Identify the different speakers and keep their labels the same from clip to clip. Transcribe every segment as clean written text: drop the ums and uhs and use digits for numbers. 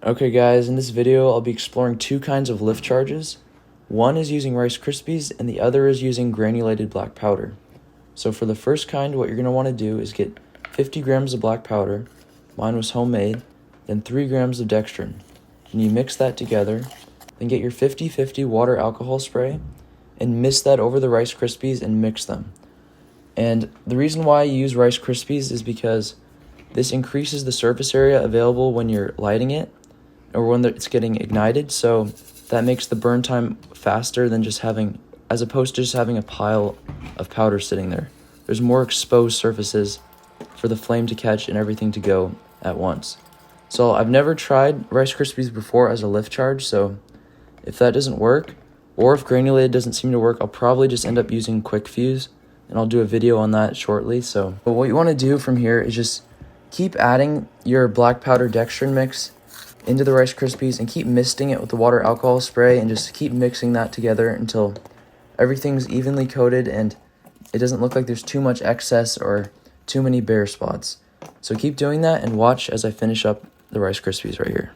Speaker 1: Okay guys, in this video I'll be exploring two kinds of lift charges. One is using Rice Krispies and the other is using granulated black powder. So for the first kind, what you're going to want to do is get 50 grams of black powder, mine was homemade, then 3 grams of dextrin. And you mix that together, then get your 50-50 water alcohol spray and mist that over the Rice Krispies and mix them. And the reason why I use Rice Krispies is because this increases the surface area available when you're lighting it or when it's getting ignited, so that makes the burn time faster than as opposed to just having a pile of powder sitting there. There's more exposed surfaces for the flame to catch and everything to go at once. So I've never tried Rice Krispies before as a lift charge, so if that doesn't work, or if granulated doesn't seem to work, I'll probably just end up using Quick Fuse, and I'll do a video on that shortly. But what you want to do from here is just keep adding your black powder dextrin mix into the Rice Krispies and keep misting it with the water alcohol spray and just keep mixing that together until everything's evenly coated and it doesn't look like there's too much excess or too many bare spots. So keep doing that and watch as I finish up the Rice Krispies right here.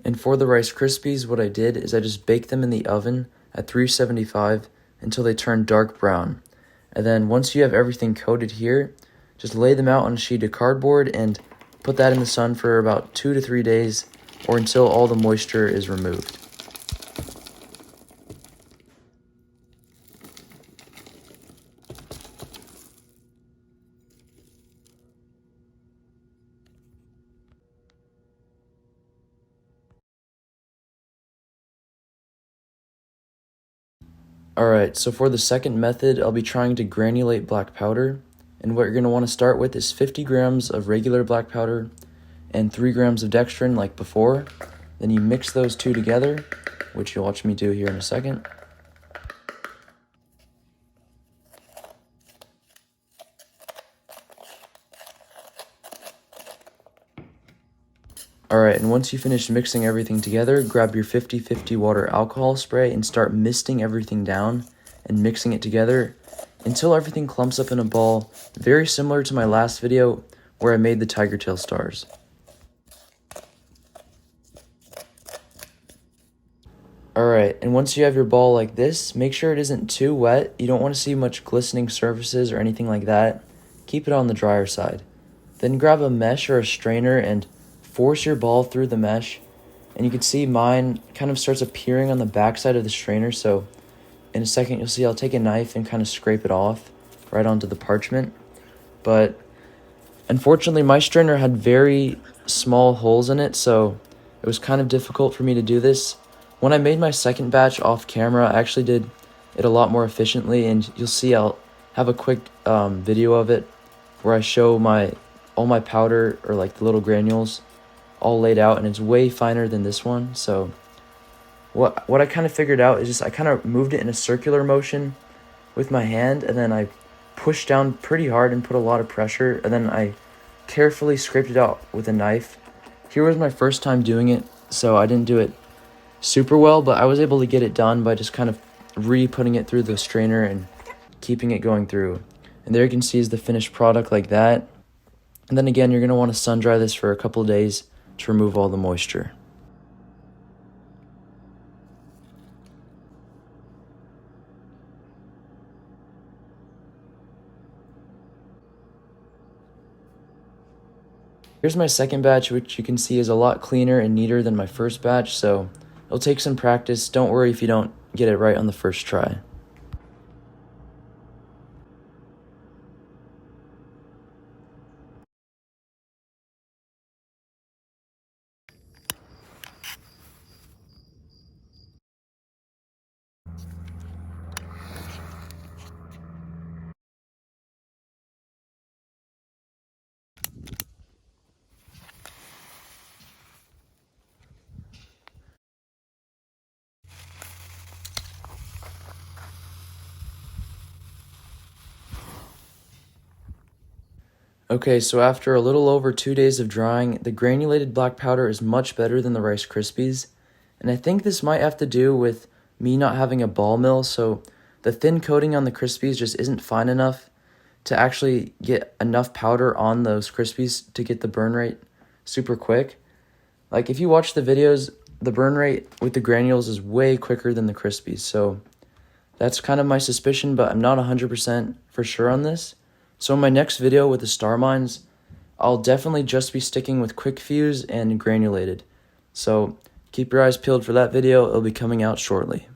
Speaker 1: And for the Rice Krispies, what I did is I just baked them in the oven at 375 until they turn dark brown. And then once you have everything coated here, just lay them out on a sheet of cardboard and put that in the sun for about 2 to 3 days or until all the moisture is removed. Alright, so for the second method, I'll be trying to granulate black powder. And what you're going to want to start with is 50 grams of regular black powder and 3 grams of dextrin like before. Then you mix those two together, which you'll watch me do here in a second. Alright, and once you finish mixing everything together, grab your 50-50 water alcohol spray and start misting everything down and mixing it together until everything clumps up in a ball, very similar to my last video where I made the tiger tail stars. Alright, and once you have your ball like this, make sure it isn't too wet. You don't want to see much glistening surfaces or anything like that. Keep it on the drier side. Then grab a mesh or a strainer and force your ball through the mesh, and you can see mine kind of starts appearing on the backside of the strainer, so in a second you'll see I'll take a knife and kind of scrape it off right onto the parchment. But unfortunately my strainer had very small holes in it, so it was kind of difficult for me to do this. When I made my second batch off camera, I actually did it a lot more efficiently, and you'll see I'll have a quick video of it where I show all my powder, or like the little granules, all laid out, and it's way finer than this one. So what I kind of figured out is just I kind of moved it in a circular motion with my hand, and then I pushed down pretty hard and put a lot of pressure, and then I carefully scraped it out with a knife. Here was my first time doing it, so I didn't do it super well, but I was able to get it done by just kind of re-putting it through the strainer and keeping it going through. And there you can see is the finished product like that. And then again, you're going to want to sun dry this for a couple of days to remove all the moisture. Here's my second batch, which you can see is a lot cleaner and neater than my first batch, so it'll take some practice. Don't worry if you don't get it right on the first try. Okay, so after a little over 2 days of drying, the granulated black powder is much better than the Rice Krispies. And I think this might have to do with me not having a ball mill, so the thin coating on the Krispies just isn't fine enough to actually get enough powder on those Krispies to get the burn rate super quick. Like if you watch the videos, the burn rate with the granules is way quicker than the Krispies, so that's kind of my suspicion, but I'm not 100% for sure on this. So in my next video with the starmines, I'll definitely just be sticking with quick fuse and granulated. So keep your eyes peeled for that video. It'll be coming out shortly.